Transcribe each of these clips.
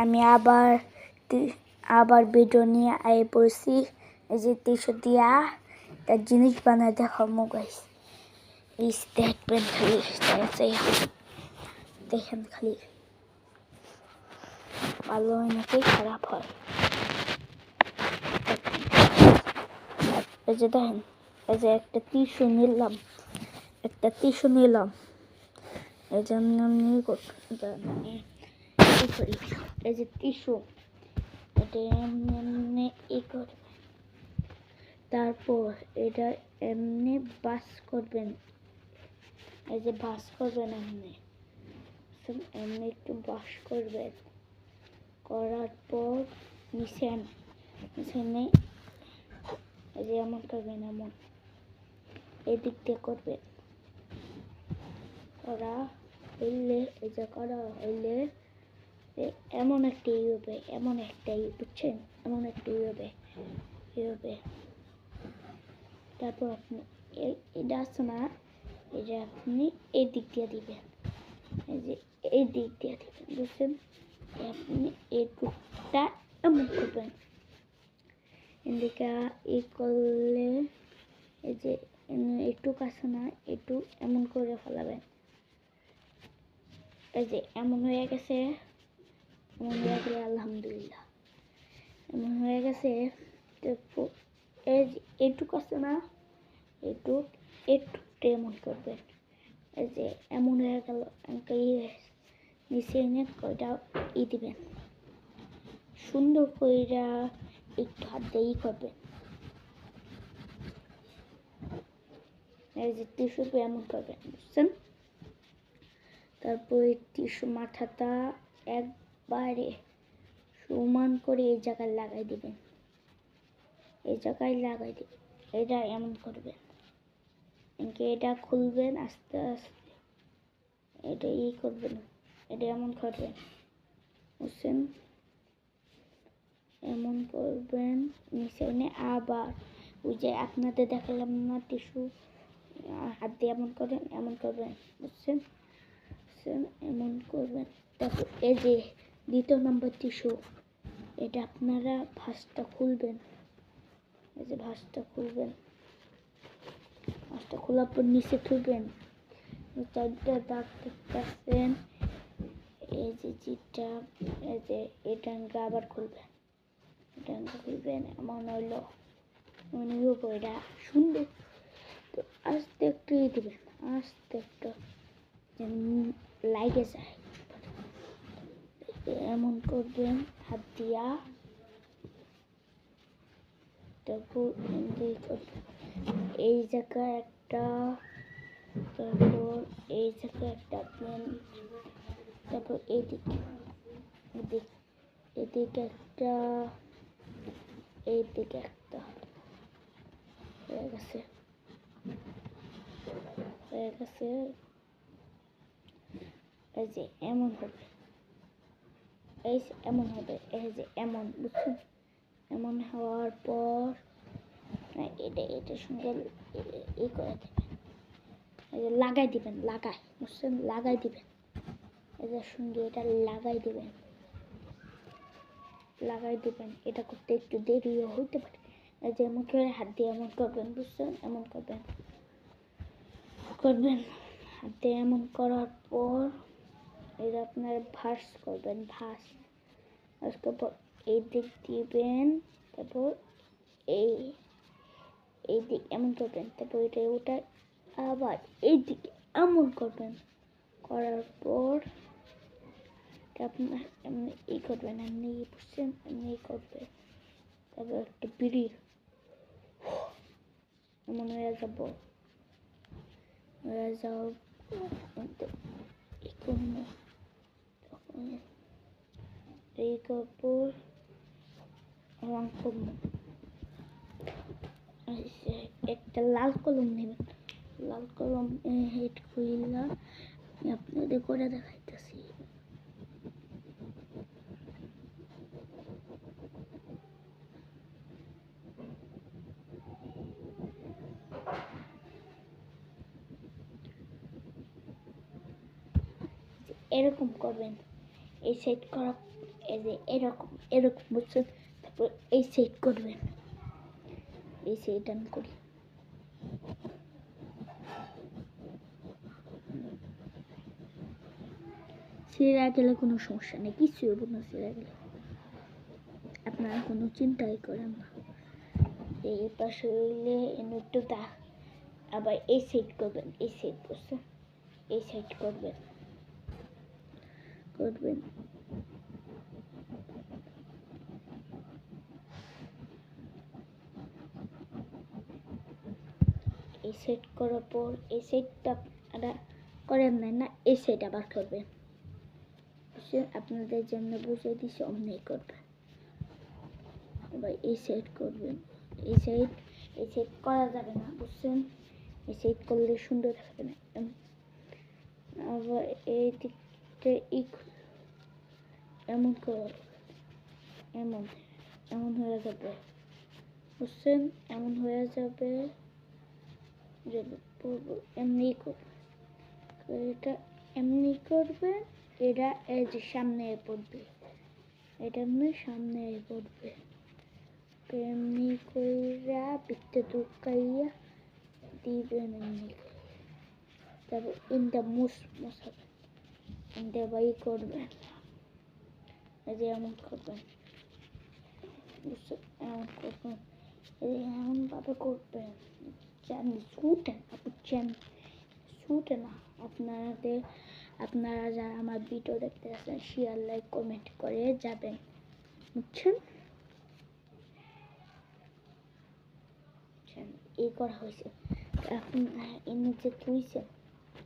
আমি আবার ভিডিও নিয়ে আই পড়ছি। এই যে টিস্যু দিয়া তার জিনিস বানায় দেখাবো গাইস। এই দেখবেন খালি দেখেন খালি ভালো হয় নাকি খারাপ হয়। এই যে দেখেন, এই যে একটা টিস্যু নিলাম, এই জন্য এই যে টিস্যু এটা এমনি করবে, তারপর এটা এমনি বাস করবেন। এই যে বাস করবেন এমনি একটু বাস করবেন, করার পর নিচে এই যে এমন করবেন, এমন এদিক দিয়ে করবেন। করা হইলে এমন একটা হবে, বুঝছেন, এমন একটা হবে। তারপর আপনি এটা আছে না, এই যে আপনি এই দিক দিয়ে দিবেন, এই যে এই দিক দিয়ে দিবেন, বুঝছেন। আপনি এই টুকটা এমন করবেন, এদিকে এই করলে এই যে একটুক আছে না, একটু এমন করে ফেলাবেন। এই যে এমন হয়ে গেছে, আলহামদুলিল্লাহ এমন হয়ে গেছে। এই যে এইটুক আছে না, একটু এমন করবেন। এই যে এমন হয়ে গেল, নিচে এনে কয়টা দিবেন, সুন্দর করে একটু হাত দিয়ে করবেন। এই যে টিস্যু এমন করবেন, বুঝছেন। তারপরে টিস্যু মাথাটা একবারে সমান করে এই জায়গায় লাগাই দিবেন, এটা এমন করবেন। এটা খুলবেন আস্তে আস্তে, এটা করবেন, এটা এমন করবেন, বুঝছেন। এমন করবেন, নিচে এনে আবার ওই যে আপনাদের দেখালাম না টিস্যু হাত দিয়ে এমন করবেন, বুঝছেন। এমন করবেন। তারপর এই যে 2 নম্বর টিস্যু, এটা আপনারা ভাঁজটা খুলবেন। এই যে ভাঁজটা খোলার পর নিচে থুবেন। 4টা দাগ দেখতেছেন, এই যে যেটা, এই যে এটা আবার খুলবেন, এমন হইলো, মনে হইব এটা সুন্দর। তো আস্তে একটু দিবেন, আস্তে একটু লাগে যায়, এমন করবেন হাত দিয়া। তারপর এই জায়গায় একটা, তারপর এই জায়গায় একটা পেন, তারপর এদিকে একটা, এইদিকে একটা হয়ে গেছে। এই যে এমন হবে, এই যে এমন, বুঝছেন। এমন হওয়ার পর এটার সঙ্গে করে দেবেন, এই যে লাগাই দিবেন, বুঝছেন, লাগাই দিবেন। এটার সঙ্গে এটা লাগাই দিবেন। এটা করতে একটু দেরিও হইতে পারে। এই যে এমন করে হাত দিয়ে এমন করবেন, বুঝছেন, এমন করবেন। হাত দিয়ে এমন করার পর এটা আপনার ভাঁজ করবেন, ভাঁজ পর এই দিক দিবেন, তারপর এই দিক এমন করবেন, তারপর ওটা আবার এই দিকে এমন করবেন। করার পর আপনার এমনি করবেন, এমনি বুঝছেন, এমনি করবে। তারপর একটা বিড়ি এমন হয়ে যাও এই কাপড় রং করবো। একটা লাল কলম নেবেন, লাল কলম হেড খুইলা আপনাদের করে দেখাইতেছি। এরকম করবেন, এই সেট করা, এই যে এরকম এরকম বুঝছেন। তারপর এই সাইড করবেন, এই সাইড আমি করি। ছেঁড়া গেলে কোনো সমস্যা নেই, কিছু হবে না ছেঁড়া গেলে, আপনারা কোনো চিন্তাই করেন না। এই পাশে হইলে একটু দাগ, আবার এই সাইড করবেন, এই সাইড বুঝছেন, এই সাইড করবেন করবেন এই সাইড করার পর এই সাইডটা আপনারা করেন না, এই সাইড আবার করবেন। আপনাদের জন্য বুঝিয়ে দিচ্ছি, অমনি করবেন। এবার এই সাইড করবেন, এই সাইড করা যাবে না বুঝছেন, এই সাইড করলে সুন্দর থাকবে না। আবার এই দিকটা এমন করে, এমন এমন হয়ে যাবে বুঝছেন, এমন হয়ে যাবে। এমনি করবে, এটা এমনি করবে, এটা এই যে সামনে পড়বে, এটা এমনি সামনে পড়বে, এমনি কইরা ভিতরে ঢুকাইয়া দিবেন এমনি। তারপর ইনটা মুছাবেন, ইনটা বাই করবেন, এই যে এমন করবেন, এমন করবেন, এমন ভাবে করবেন যেন ছুটে না, বুঝছেন, ছুটে না। আপনারা যারা আমার ভিডিও দেখতে আসেন, শেয়ার লাইক কমেন্ট করে যাবেন, বুঝছেন। এই করা হয়েছে, আপনারা এমনি যে থুইছেন,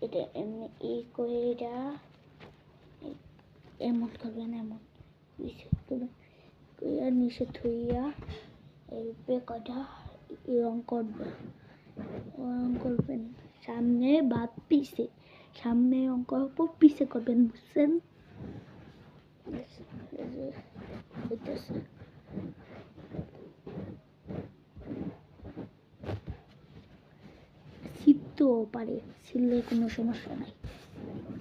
এটা এমনি এই করে এটা এমন করবেন, এমন নিচে থুইয়া এই পেকাটা রং করবেন, রং করবেন সামনে বা পিছে, সামনে রং করার পর পিছে করবেন, বুঝছেন। ছিটতেও পারে, ছিললে কোনো সমস্যা নাই,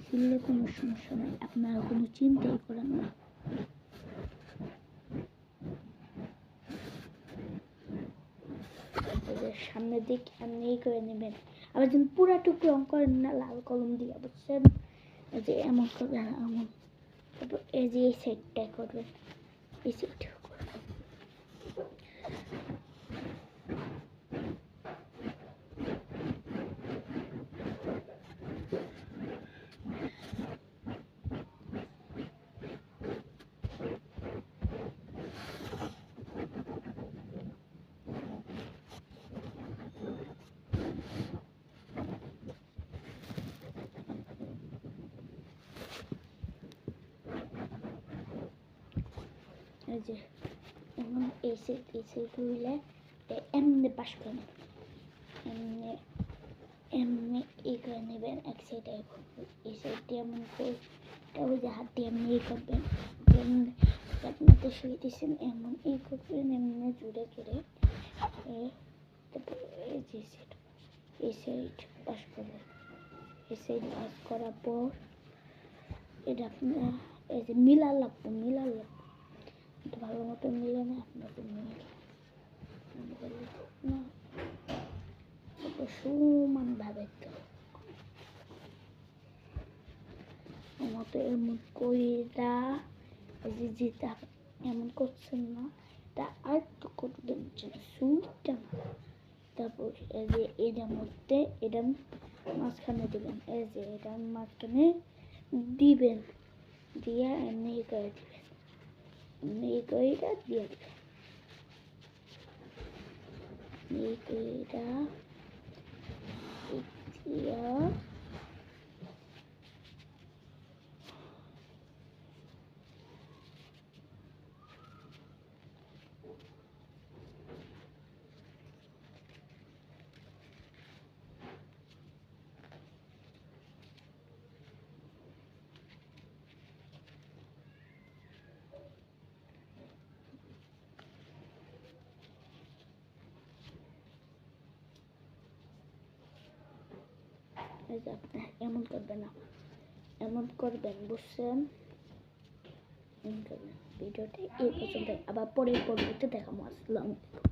ছিললে কোনো সমস্যা নাই, আপনারা কোনো চিন্তাই করেন না। সামনের দিক এমনি করে নেবেন, আবার যেন পুরাটুকু রং করেন না লাল কলম দিয়ে, বুঝছেন। এই যে এমন করবেন, এমন। তারপর এই যে এই সাইডটা করবেন, এই সাইডটা করবেন। এই যে এখন এই সাইড হইলে এমনি পাশ করে নেবেন, এমনি এমনি এই করে নেবেন, এক সাইডে এই সাইডে এমন করে ওই যে হাত দিয়ে এমনি করবেন, আপনাদের শিখেছেন এমন এই করবেন, এমনি জুড়ে জুড়ে। তারপর এই যে এই সাইড পাশ করবেন, এই সাইড পাশ করার পর এটা আপনার এই যে মিলার লাগবে, ভালো মতো মিলে না, আপনাদের মিলে না, সমান ভাবে মতো এমন কইরা যেটা এমন করছেন না, তা আর একটু করবেন যেন সুইটটা না। তারপর এই যে এটার মধ্যে এটা মাঝখানে দিবেন, এই যে এটা মাঝখানে দিবেন, দিয়ে এমনি করে দিবেন, এমনি কইরা দিয়ে দিবেন, এই কইরা দিয়া এমন করবেন না, এমন করবেন, বুঝছেন, এমন করবেন। ভিডিওটা এই পর্যন্ত, আবার পরের পর্বতে দেখাবো। আসসালামু আলাইকুম।